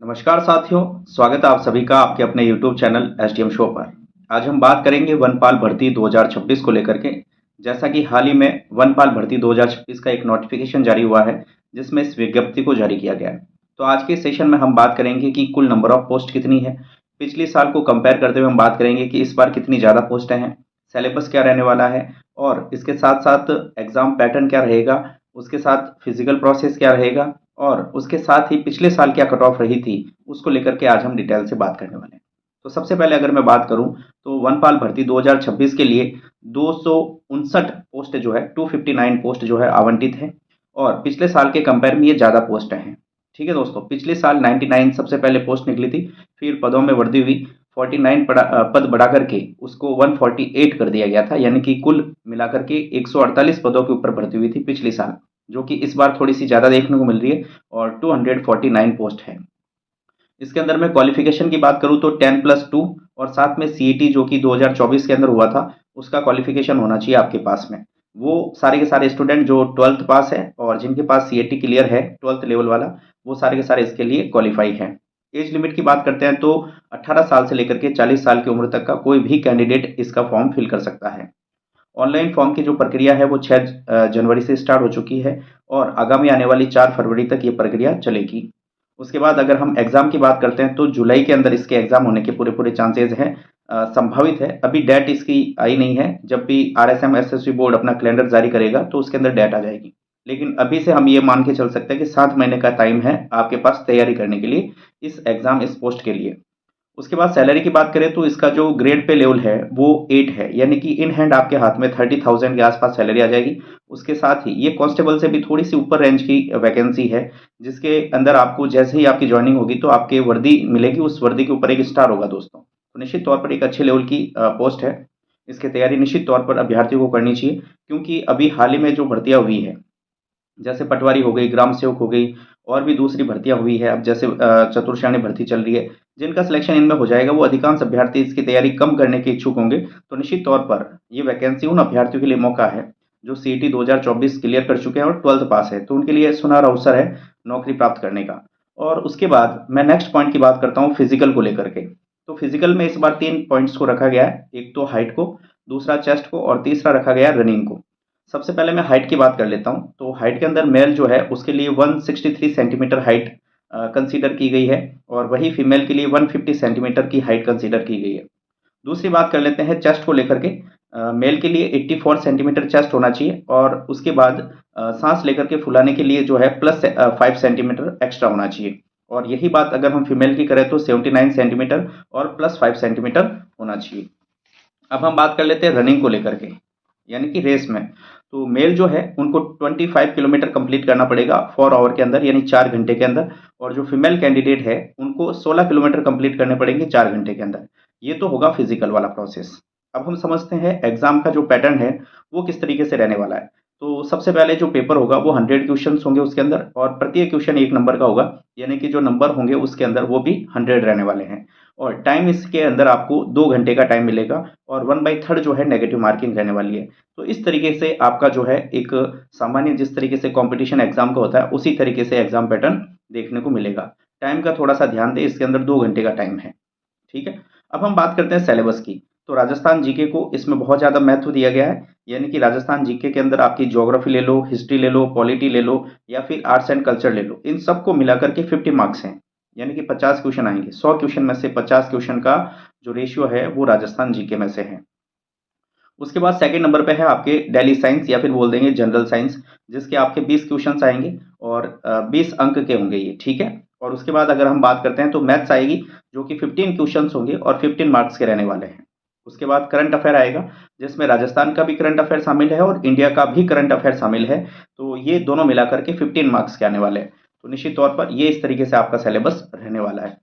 नमस्कार साथियों, स्वागत है आप सभी का आपके अपने YouTube चैनल SDM शो पर। आज हम बात करेंगे वनपाल भर्ती 2026 को लेकर के। जैसा कि हाल ही में वनपाल भर्ती 2026 का एक नोटिफिकेशन जारी हुआ है, जिसमें इस विज्ञप्ति को जारी किया गया है। तो आज के सेशन में हम बात करेंगे कि कुल नंबर ऑफ पोस्ट कितनी है, पिछले साल को कंपेयर करते हुए हम बात करेंगे कि इस बार कितनी ज़्यादा पोस्टें हैं, सिलेबस क्या रहने वाला है और इसके साथ साथ एग्ज़ाम पैटर्न क्या रहेगा, उसके साथ फिजिकल प्रोसेस क्या रहेगा और उसके साथ ही पिछले साल क्या कट ऑफ रही थी, उसको लेकर के आज हम डिटेल से बात करने वाले हैं। तो सबसे पहले अगर मैं बात करूं तो वनपाल भर्ती 2026 के लिए 259 पोस्ट जो है 259 पोस्ट जो है आवंटित है और पिछले साल के कंपेयर में ये ज़्यादा पोस्ट हैं। ठीक है दोस्तों, पिछले साल 99 सबसे पहले पोस्ट निकली थी, फिर पदों में वृद्धि हुई, 49 पद बढ़ा करके उसको 148 कर दिया गया था, यानी कि कुल मिलाकर के 148 पदों के ऊपर भर्ती हुई थी पिछले साल, जो कि इस बार थोड़ी सी ज़्यादा देखने को मिल रही है और 249 पोस्ट है। इसके अंदर मैं क्वालिफिकेशन की बात करूं तो 10+2 और साथ में सीईटी जो कि 2024 के अंदर हुआ था, उसका क्वालिफिकेशन होना चाहिए आपके पास में। वो सारे के सारे स्टूडेंट जो 12th पास है और जिनके पास सीईटी क्लियर है 12th लेवल वाला, वो सारे के सारे इसके लिए क्वालिफाई हैं। एज लिमिट की बात करते हैं तो 18 साल से लेकर के 40 साल की उम्र तक का कोई भी कैंडिडेट इसका फॉर्म फिल कर सकता है। ऑनलाइन फॉर्म की जो प्रक्रिया है वो 6 जनवरी से स्टार्ट हो चुकी है और आगामी आने वाली 4 फरवरी तक ये प्रक्रिया चलेगी। उसके बाद अगर हम एग्ज़ाम की बात करते हैं तो जुलाई के अंदर इसके एग्ज़ाम होने के पूरे चांसेस हैं, संभावित है। अभी डेट इसकी आई नहीं है, जब भी आरएसएम एसएससी बोर्ड अपना कैलेंडर जारी करेगा तो उसके अंदर डेट आ जाएगी। लेकिन अभी से हम ये मान के चल सकते हैं कि 7 महीने का टाइम है आपके पास तैयारी करने के लिए इस एग्ज़ाम इस पोस्ट के लिए। उसके बाद सैलरी की बात करें तो इसका जो ग्रेड पे लेवल है वो 8 है, यानी कि इन हैंड आपके हाथ में 30,000 के आसपास सैलरी आ जाएगी। उसके साथ ही ये कांस्टेबल से भी थोड़ी सी ऊपर रेंज की वैकेंसी है, जिसके अंदर आपको जैसे ही आपकी ज्वाइनिंग होगी तो आपके वर्दी मिलेगी, उस वर्दी के ऊपर एक स्टार होगा दोस्तों। तो निश्चित तौर पर एक अच्छे लेवल की पोस्ट है। इसकी तैयारी निश्चित तौर पर अभ्यर्थियों को करनी चाहिए, क्योंकि अभी हाल ही में जो भर्तियां हुई है, जैसे पटवारी हो गई, ग्राम सेवक हो गई और भी दूसरी भर्तियां हुई है, अब जैसे चतुर्श्रेणी भर्ती चल रही है, जिनका सिलेक्शन इनमें हो जाएगा वो अधिकांश अभ्यर्थी इसकी तैयारी कम करने के इच्छुक होंगे। तो निश्चित तौर पर ये वैकेंसी उन अभ्यर्थियों के लिए मौका है जो सीईटी 2024 क्लियर कर चुके हैं और 12th पास है, तो उनके लिए सुनहरा अवसर है नौकरी प्राप्त करने का। और उसके बाद मैं नेक्स्ट पॉइंट की बात करता हूँ फिजिकल को लेकर के। तो फिजिकल में इस बार 3 पॉइंट्स को रखा गया है, एक तो हाइट को, दूसरा चेस्ट को और तीसरा रखा गया है रनिंग को। सबसे पहले मैं हाइट की बात कर लेता हूँ। तो हाइट के अंदर मेल जो है उसके लिए 163 सेंटीमीटर हाइट कंसीडर की गई है और वही फीमेल के लिए 150 सेंटीमीटर की हाइट कंसीडर की गई है। दूसरी बात कर लेते हैं चेस्ट को लेकर के। मेल के लिए 84 सेंटीमीटर चेस्ट होना चाहिए और उसके बाद सांस लेकर के फुलाने के लिए जो है प्लस 5 सेंटीमीटर एक्स्ट्रा होना चाहिए। और यही बात अगर हम फीमेल की करें तो 79 सेंटीमीटर और प्लस 5 सेंटीमीटर होना चाहिए। अब हम बात कर लेते हैं रनिंग को लेकर के, यानी कि रेस में। तो मेल जो है उनको 25 किलोमीटर कंप्लीट करना पड़ेगा 4 आवर के अंदर, यानी 4 घंटे के अंदर। और जो फीमेल कैंडिडेट है उनको 16 किलोमीटर कंप्लीट करने पड़ेंगे 4 घंटे के अंदर। ये तो होगा फिजिकल वाला प्रोसेस। अब हम समझते हैं एग्जाम का जो पैटर्न है वो किस तरीके से रहने वाला है। तो सबसे पहले जो पेपर होगा वो 100 क्वेश्चन होंगे उसके अंदर और प्रत्येक क्वेश्चन 1 नंबर का होगा, यानी कि जो नंबर होंगे उसके अंदर वो भी 100 रहने वाले हैं। और टाइम इसके अंदर आपको 2 घंटे का टाइम मिलेगा और 1/3 जो है नेगेटिव मार्किंग रहने वाली है। तो इस तरीके से आपका जो है एक सामान्य जिस तरीके से कंपटीशन एग्जाम का होता है उसी तरीके से एग्जाम पैटर्न देखने को मिलेगा। टाइम का थोड़ा सा ध्यान दें, इसके अंदर 2 घंटे का टाइम है। ठीक है, अब हम बात करते हैं सिलेबस की। तो राजस्थान जीके को इसमें बहुत ज़्यादा महत्व दिया गया है, यानी कि राजस्थान जीके के अंदर आपकी ज्योग्राफी ले लो, हिस्ट्री ले लो, पॉलिटी ले लो या फिर आर्ट्स एंड कल्चर ले लो, इन सबको मिलाकर के 50 मार्क्स हैं, यानी कि 50 क्वेश्चन आएंगे। 100 क्वेश्चन में से 50 क्वेश्चन का जो रेशियो है वो राजस्थान जीके में से है। उसके बाद सेकंड नंबर पे है आपके डेली साइंस या फिर बोल देंगे जनरल साइंस, जिसके आपके 20 क्वेश्चंस आएंगे और 20 अंक के होंगे ये। ठीक है, और उसके बाद अगर हम बात करते हैं तो मैथ्स आएगी, जो कि 15 क्वेश्चंस होंगे और 15 मार्क्स के रहने वाले हैं। उसके बाद करंट अफेयर आएगा, जिसमें राजस्थान का भी करंट अफेयर शामिल है और इंडिया का भी करंट अफेयर शामिल है। तो ये दोनों मिलाकर के 15 मार्क्स के आने वाले हैं। तो निश्चित तौर पर ये इस तरीके से आपका सिलेबस रहने वाला है।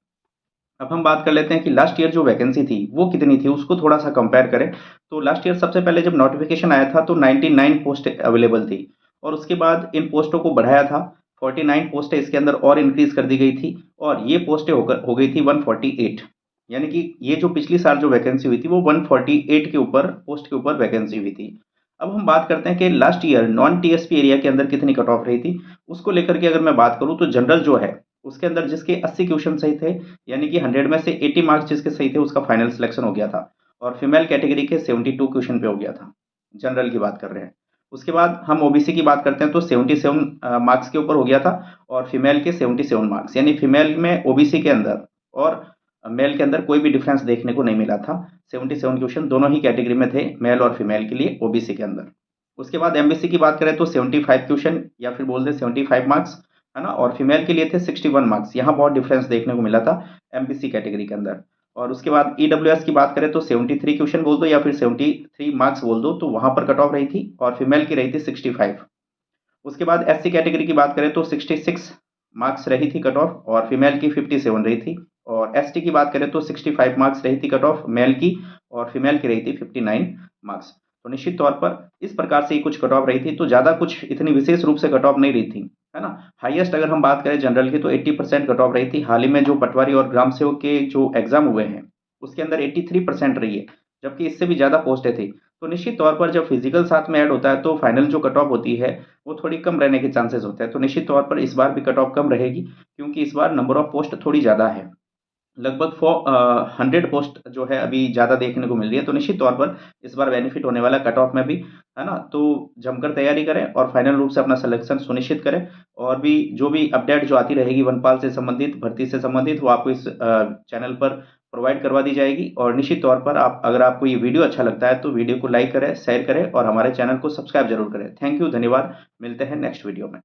अब हम बात कर लेते हैं कि लास्ट ईयर जो वैकेंसी थी वो कितनी थी, उसको थोड़ा सा कंपेयर करें। तो लास्ट ईयर सबसे पहले जब नोटिफिकेशन आया था तो 99 पोस्ट अवेलेबल थी और उसके बाद इन पोस्टों को बढ़ाया था, 49 पोस्टें इसके अंदर और इंक्रीज कर दी गई थी और ये पोस्टें हो गई थी 148। यानी कि ये जो पिछली साल जो वैकेंसी हुई थी वो 148 के ऊपर पोस्ट के ऊपर वैकेंसी हुई थी। अब हम बात करते हैं कि last year non TSP area के अंदर कितनी कट ऑफ रही थी, उसको लेकर के अगर मैं बात करूं तो जनरल जो है उसके अंदर जिसके 80 क्वेश्चन सही थे, यानी कि 100 में से 80 मार्क्स जिसके सही थे उसका फाइनल सिलेक्शन हो गया था और फीमेल कैटेगरी के 72 क्वेश्चन पे हो गया था। जनरल की बात कर रहे हैं। उसके बाद हम ओबीसी की बात करते हैं तो 77 मार्क्स के ऊपर हो गया था और फीमेल के 77 मार्क्स, यानी फीमेल में ओबीसी के अंदर और मेल के अंदर कोई भी डिफरेंस देखने को नहीं मिला था। 77 क्वेश्चन दोनों ही कैटेगरी में थे, मेल और फीमेल के लिए ओबीसी के अंदर। उसके बाद एमबीसी की बात करें तो 75 क्वेश्चन या फिर बोल दें 75 मार्क्स, है ना, और फीमेल के लिए थे 61 मार्क्स। यहाँ बहुत डिफरेंस देखने को मिला था एमबीसी कैटेगरी के अंदर। और उसके बाद ईडब्ल्यूएस की बात करें तो 73 क्वेश्चन बोल दो या फिर 73 मार्क्स बोल दो, तो वहां पर कट ऑफ रही थी और फीमेल की रही थी 65। उसके बाद एससी कैटेगरी की बात करें तो 66 मार्क्स रही थी कट ऑफ और फीमेल की 57 रही थी। और एसटी की बात करें तो 65 मार्क्स रही थी कट ऑफ मेल की और फीमेल की रही थी 59 मार्क्स। तो निश्चित तौर पर इस प्रकार से ही कुछ कट ऑफ रही थी, तो ज़्यादा कुछ इतनी विशेष रूप से कट ऑफ नहीं रही थी, है ना। हाईएस्ट अगर हम बात करें जनरल की तो 80% कट ऑफ रही थी। हाल ही में जो पटवारी और ग्राम सेवक के जो एग्जाम हुए हैं उसके अंदर 83% रही है, जबकि इससे भी ज़्यादा पोस्टें थी। तो निश्चित तौर पर जब फिजिकल साथ में ऐड होता है तो फाइनल जो कट ऑफ होती है वो थोड़ी कम रहने के चांसेस होते हैं। तो निश्चित तौर पर इस बार भी कट ऑफ कम रहेगी, क्योंकि इस बार नंबर ऑफ पोस्ट थोड़ी ज़्यादा है। लगभग 100 पोस्ट जो है अभी ज़्यादा देखने को मिल रही है। तो निश्चित तौर पर इस बार बेनिफिट होने वाला कट ऑफ में भी, है ना। तो जमकर तैयारी करें और फाइनल रूप से अपना सिलेक्शन सुनिश्चित करें। और भी जो भी अपडेट जो आती रहेगी वनपाल से संबंधित, भर्ती से संबंधित, वो आपको इस चैनल पर प्रोवाइड करवा दी जाएगी। और निश्चित तौर पर आप, अगर आपको ये वीडियो अच्छा लगता है तो वीडियो को लाइक करें, शेयर करें और हमारे चैनल को सब्सक्राइब जरूर करें। थैंक यू, धन्यवाद। मिलते हैं नेक्स्ट वीडियो में।